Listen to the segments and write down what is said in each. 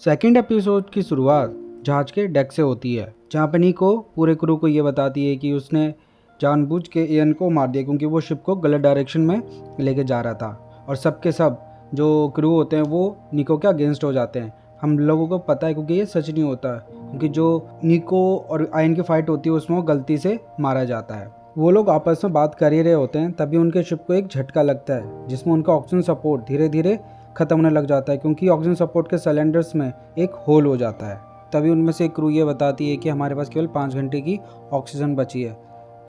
Second episode की शुरुआत जहाज के डेक से होती है, जहाँ पे निको पूरे क्रू को ये बताती है कि उसने जानबूझ के इयन को मार दिया क्योंकि वो शिप को गलत डायरेक्शन में लेके जा रहा था। और सब के सब जो क्रू होते हैं वो निको के अगेंस्ट हो जाते हैं। हम लोगों को पता है क्योंकि ये सच नहीं होता है, क्योंकि जो निको और आयन की फाइट होती है उसमें वो गलती से मारा जाता है। वो लोग आपस में बात कर ही रहे होते हैं, तभी उनके शिप को एक झटका लगता है जिसमें उनका ऑक्सीजन सपोर्ट धीरे धीरे खत्म होने लग जाता है, क्योंकि ऑक्सीजन सपोर्ट के सिलेंडर्स में एक होल हो जाता है। तभी उनमें से एक क्रू ये बताती है कि हमारे पास केवल 5 घंटे की ऑक्सीजन बची है।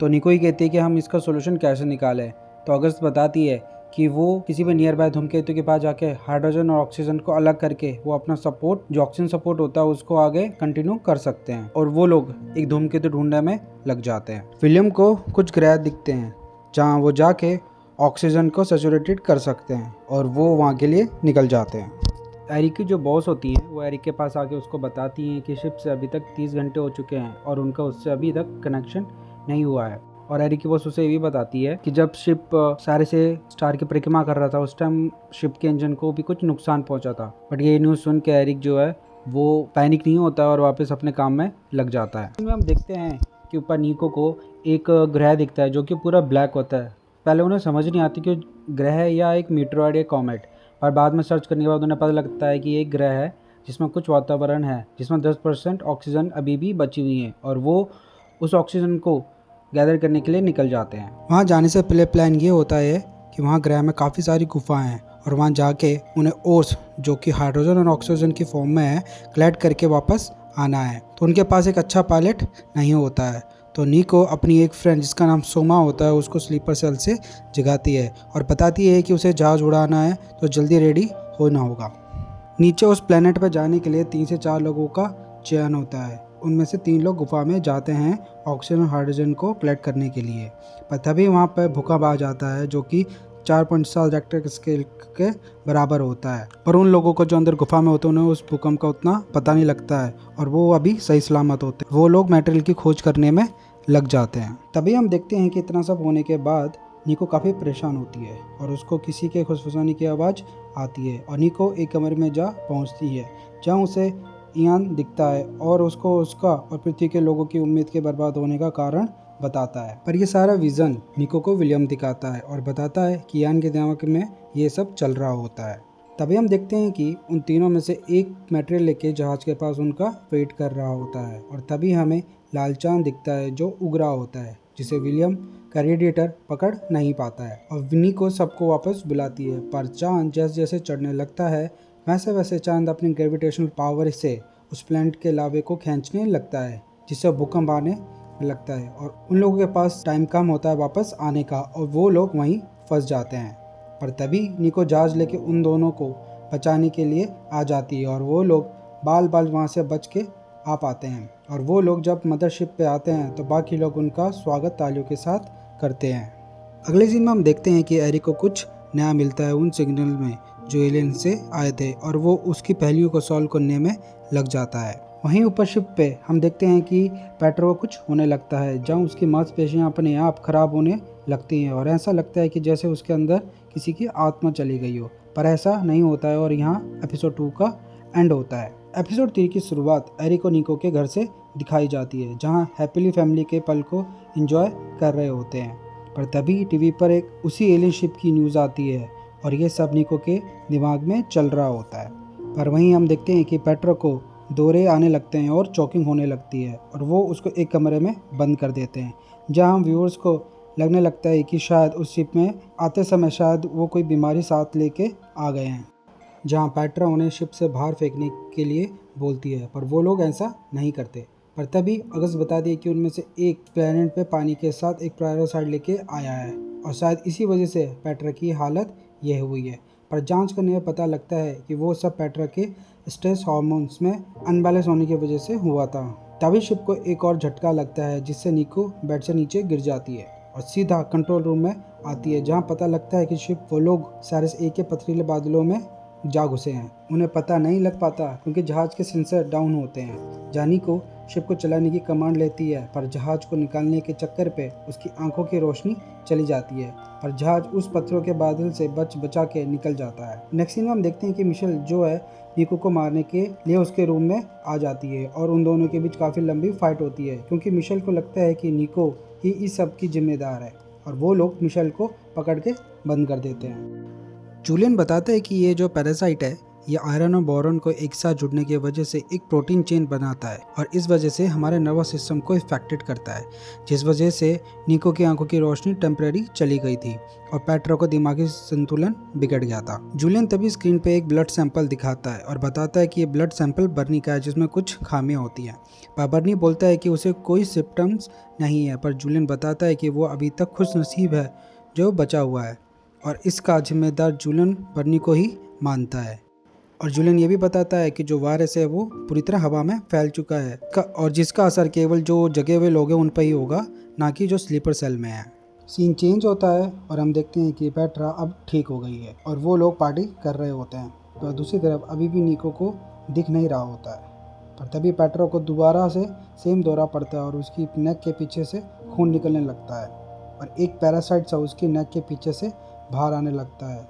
तो निको ही कहती है कि हम इसका सोल्यूशन कैसे निकालें। तो अगस्त बताती है कि वो किसी भी नियर बाय धूमकेतु के पास जाके हाइड्रोजन और ऑक्सीजन को अलग करके वो अपना सपोर्ट जो ऑक्सीजन सपोर्ट होता है उसको आगे कंटिन्यू कर सकते हैं। और वो लोग एक धूमकेतु ढूंढने में लग जाते हैं। विलियम को कुछ ग्रह दिखते हैं जहाँ वो जाके ऑक्सीजन को सैचुरेटेड कर सकते हैं और वो वहाँ के लिए निकल जाते हैं। एरिक की जो बॉस होती हैं वो एरिक के पास आके उसको बताती हैं कि शिप से अभी तक 30 घंटे हो चुके हैं और उनका उससे अभी तक कनेक्शन नहीं हुआ है। और एरिक की बॉस उसे ये भी बताती है कि जब शिप सारे से स्टार की परिक्रमा कर रहा था उस टाइम शिप के इंजन को भी कुछ नुकसान पहुंचा था। बट ये न्यूज़ सुन के एरिक जो है वो पैनिक नहीं होता और वापस अपने काम में लग जाता है। इसमें हम देखते हैं कि ऊपर निको को एक ग्रह दिखता है जो कि पूरा ब्लैक होता है। पहले उन्हें समझ नहीं आती कि ग्रह है या एक मीटरॉइड या कॉमेट, पर बाद में सर्च करने के बाद उन्हें पता लगता है कि ये एक ग्रह है जिसमें कुछ वातावरण है, जिसमें 10% ऑक्सीजन अभी भी बची हुई है और वो उस ऑक्सीजन को गैदर करने के लिए निकल जाते हैं। वहाँ जाने से पहले प्लान ये होता है कि वहाँ ग्रह में काफ़ी सारी गुफाएं हैं और वहाँ जाके उन्हें ओर्स जो कि हाइड्रोजन और ऑक्सीजन की फॉर्म में है कलेक्ट करके वापस आना है। तो उनके पास एक अच्छा पायलट नहीं होता है, तो निको अपनी एक फ्रेंड जिसका नाम सोमा होता है उसको स्लीपर सेल से जगाती है और बताती है कि उसे जहाज उड़ाना है तो जल्दी रेडी होना होगा। नीचे उस प्लेनेट पर जाने के लिए 3 से 4 लोगों का चयन होता है। उनमें से 3 लोग गुफा में जाते हैं ऑक्सीजन और हाइड्रोजन को कलेक्ट करने के लिए, पर तभी वहाँ पर भूकंप आ जाता है जो कि 4.7 रिक्टर स्केल के बराबर होता है। पर उन लोगों को जो अंदर गुफा में होते हैं उन्हें उस भूकंप का उतना पता नहीं लगता है और वो अभी सही सलामत होते हैं। वो लोग मटेरियल की खोज करने में लग जाते हैं। तभी हम देखते हैं कि इतना सब होने के बाद निको काफ़ी परेशान होती है और उसको किसी के खुशफुसाने की आवाज़ आती है और निको एक कमरे में जा पहुंचती है जहां उसे इयान दिखता है और उसको उसका और पृथ्वी के लोगों की उम्मीद के बर्बाद होने का कारण बताता है। पर यह सारा विजन निको को विलियम दिखाता है और बताता है कि इयान के दिमाग में ये सब चल रहा होता है। तभी हम देखते हैं कि उन तीनों में से एक मटेरियल लेके जहाज के पास उनका वेट कर रहा होता है और तभी हमें लाल चांद दिखता है जो उग रहा होता है, जिसे विलियम का रेडिएटर पकड़ नहीं पाता है और विनी को सबको वापस बुलाती है। पर चांद जैसे जैसे चढ़ने लगता है वैसे वैसे चांद अपनी ग्रेविटेशनल पावर से उस प्लैनेट के लावे को खींचने लगता है, जिससे भूकंप आने लगता है और उन लोगों के पास टाइम कम होता है वापस आने का और वो लोग वहीं फंस जाते हैं। पर तभी निको जहाज लेके उन दोनों को बचाने के लिए आ जाती है और वो लोग बाल बाल वहाँ से बच के आ पाते हैं। और वो लोग जब मदरशिप पे आते हैं तो बाकी लोग उनका स्वागत तालियों के साथ करते हैं। अगले सीन में हम देखते हैं कि एरिक को कुछ नया मिलता है उन सिग्नल में जो एलियन से आए थे और वो उसकी पहेलियों को सॉल्व करने में लग जाता है। वहीं ऊपर शिप पे हम देखते हैं कि पेट्रो को कुछ होने लगता है जहाँ उसकी मांसपेशियां अपने आप खराब होने लगती हैं और ऐसा लगता है कि जैसे उसके अंदर किसी की आत्मा चली गई हो, पर ऐसा नहीं होता है और यहाँ एपिसोड 2 का एंड होता है। एपिसोड 3 की शुरुआत एरिक और निको के घर से दिखाई जाती है जहाँ हैप्पीली फैमिली के पल को एंजॉय कर रहे होते हैं। पर तभी टीवी पर एक उसी एलियन शिप की न्यूज़ आती है और ये सब निको के दिमाग में चल रहा होता है। पर वहीं हम देखते हैं कि पेट्रो को दौरे आने लगते हैं और चॉकिंग होने लगती है और वो उसको एक कमरे में बंद कर देते हैं, जहां हम व्यूअर्स को लगने लगता है कि शायद उस शिप में आते समय शायद वो कोई बीमारी साथ लेके आ गए हैं, जहां पेट्रो उन्हें शिप से बाहर फेंकने के लिए बोलती है, पर वो लोग ऐसा नहीं करते। पर तभी अगस्त बता दिए कि उनमें से एक प्लेनेट पे पानी के साथ एक पैरासाइट लेके आया है और शायद इसी वजह से पेट्रो की हालत यह हुई है। पर जांच करने में पता लगता है कि वो सब पेट्रो के स्ट्रेस हार्मोन्स में अनबैलेंस होने की वजह से हुआ था। तभी शिप को एक और झटका लगता है जिससे निको बेड से नीचे गिर जाती है और सीधा कंट्रोल रूम में आती है, जहां पता लगता है कि शिप वो लोग साइरस ए के पथरीले बादलों में जा घुसे हैं। उन्हें पता नहीं लग पाता क्योंकि जहाज के सेंसर डाउन होते हैं। जानी को शिप को चलाने की कमांड लेती है, पर जहाज को निकालने के चक्कर पे उसकी आंखों की रोशनी चली जाती है, पर जहाज उस पत्थरों के बादल से बचा के निकल जाता है। नेक्स्ट सीन में हम देखते हैं कि मिशेल जो है निको को मारने के लिए उसके रूम में आ जाती है और उन दोनों के बीच काफ़ी लंबी फाइट होती है, क्योंकि मिशेल को लगता है कि निको ही इस सब की जिम्मेदार है और वो लोग मिशेल को पकड़ के बंद कर देते हैं। जूलियन बताता है कि ये जो पैरासाइट है ये आयरन और बोरॉन को एक साथ जुड़ने की वजह से एक प्रोटीन चेन बनाता है और इस वजह से हमारे नर्वस सिस्टम को इफेक्टेड करता है, जिस वजह से निको की आंखों की रोशनी टेम्परेरी चली गई थी और पेट्रो को दिमागी संतुलन बिगड़ गया था। जूलियन तभी स्क्रीन पे एक ब्लड सैंपल दिखाता है और बताता है कि ये ब्लड सैंपल बर्नी का है, जिसमें कुछ खामियां होती हैं। पर बर्नी बोलता है कि उसे कोई सिम्टम्स नहीं है, पर जूलियन बताता है कि वो अभी तक खुशनसीब है जो बचा हुआ है और इसका जिम्मेदार जूलियन बर्नी को ही मानता है। और जूलियन ये भी बताता है कि जो वायरस है वो पूरी तरह हवा में फैल चुका है और जिसका असर केवल जो जगे हुए लोग हैं उन पर ही होगा, ना कि जो स्लीपर सेल में है। सीन चेंज होता है और हम देखते हैं कि पेट्रा अब ठीक हो गई है और वो लोग पार्टी कर रहे होते हैं, तो दूसरी तरफ अभी भी निको को दिख नहीं रहा होता है। पर तभी पेट्रा को दोबारा से सेम दौरा पड़ता है और उसकी नेक के पीछे से खून निकलने लगता है और एक पैरासाइट सा उसकी नेक के पीछे से बाहर आने लगता है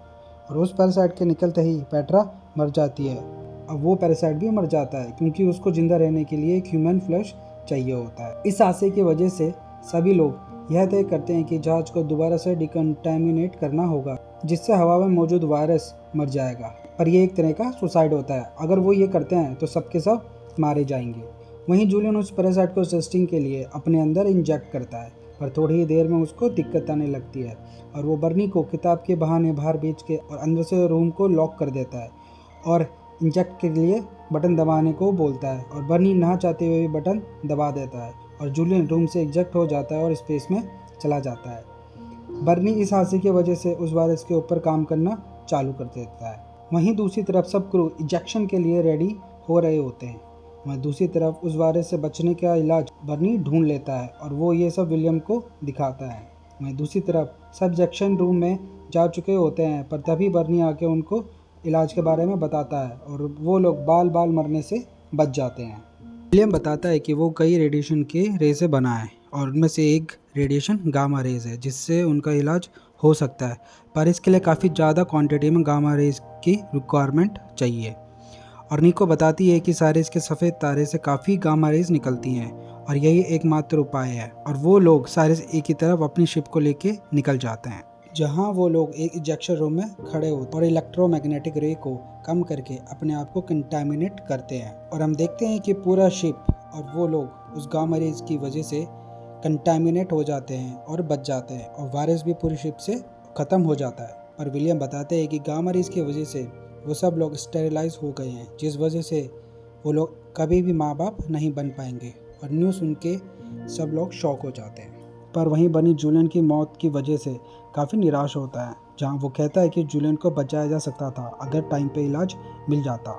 और उस पैरासाइट के निकलते ही पेट्रा मर जाती है। अब वो पैरासाइट भी मर जाता है क्योंकि उसको जिंदा रहने के लिए एक ह्यूमन फ्लैश चाहिए होता है। इस हादसे की वजह से सभी लोग यह तय करते हैं कि जहाज को दोबारा से डिकंटामिनेट करना होगा, जिससे हवा में मौजूद वायरस मर जाएगा। पर यह एक तरह का सुसाइड होता है, अगर वो ये करते हैं तो सबके सब मारे जाएंगे। वहीं जूलियन उस पैरासाइट को टेस्टिंग के लिए अपने अंदर इंजेक्ट करता है, पर थोड़ी ही देर में उसको दिक्कत आने लगती है और वो बर्नी को किताब के बहाने बाहर बेच के और अंदर से रूम को लॉक कर देता है और इंजेक्ट के लिए बटन दबाने को बोलता है और बर्नी ना चाहते हुए भी बटन दबा देता है और जूलियन रूम से इजेक्ट हो जाता है और स्पेस में चला जाता है। बर्नी इस हादसे की वजह से उस वायरस के ऊपर काम करना चालू कर देता है। वहीं दूसरी तरफ सब क्रू इजेक्शन के लिए रेडी हो रहे होते हैं। वहीं दूसरी तरफ उस वायरस से बचने का इलाज बर्नी ढूंढ लेता है और वो ये सब विलियम को दिखाता है। वहीं दूसरी तरफ सब इंजेक्शन रूम में जा चुके होते हैं, पर तभी बर्नी आके उनको इलाज के बारे में बताता है और वो लोग बाल बाल मरने से बच जाते हैं। विलियम बताता है कि वो कई रेडिएशन के रे से बना है और उनमें से एक रेडिएशन गामा रेज है, जिससे उनका इलाज हो सकता है, पर इसके लिए काफ़ी ज़्यादा क्वांटिटी में गामा रेज की रिक्वायरमेंट चाहिए। और निको बताती है कि साइरस के सफ़ेद तारे से काफ़ी गामा रेज निकलती हैं और यही एकमात्र उपाय है और वो लोग साइरस ए की तरफ अपनी शिप को लेके निकल जाते हैं, जहां वो लोग एक इंजेक्शन रूम में खड़े होते और इलेक्ट्रोमैग्नेटिक रे को कम करके अपने आप को कंटामिनेट करते हैं और हम देखते हैं कि पूरा शिप और वो लोग उस गामा रेज की वजह से कंटामिनेट हो जाते हैं और बच जाते हैं और वायरस भी पूरी शिप से ख़त्म हो जाता है। पर विलियम बताते हैं कि गामा रेज की वजह से वो सब लोग स्टेरिलाइज हो गए हैं, जिस वजह से वो लोग कभी भी माँ बाप नहीं बन पाएंगे और न्यूज़ सुन के सब लोग शॉक हो जाते हैं। पर वहीं बनी जूलियन की मौत की वजह से काफ़ी निराश होता है, जहां वो कहता है कि जूलियन को बचाया जा सकता था अगर टाइम पे इलाज मिल जाता।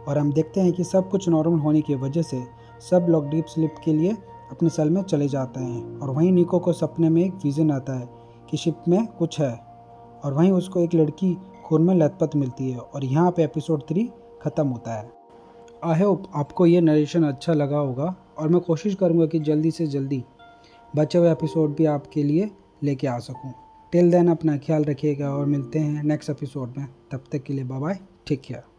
और हम देखते हैं कि सब कुछ नॉर्मल होने की वजह से सब लोग डीप स्लीप के लिए अपने सेल में चले जाते हैं और वहीं निको को सपने में एक विज़न आता है कि शिप में कुछ है और वहीं उसको एक लड़की खून में लथपथ मिलती है और यहाँ पे एपिसोड 3 ख़त्म होता है। आई होप आपको ये नरेशन अच्छा लगा होगा और मैं कोशिश करूँगा कि जल्दी से जल्दी बचे हुए एपिसोड भी आपके लिए लेके आ सकूँ। टिल देन अपना ख्याल रखिएगा और मिलते हैं नेक्स्ट एपिसोड में। तब तक के लिए बाय बाय, टेक केयर।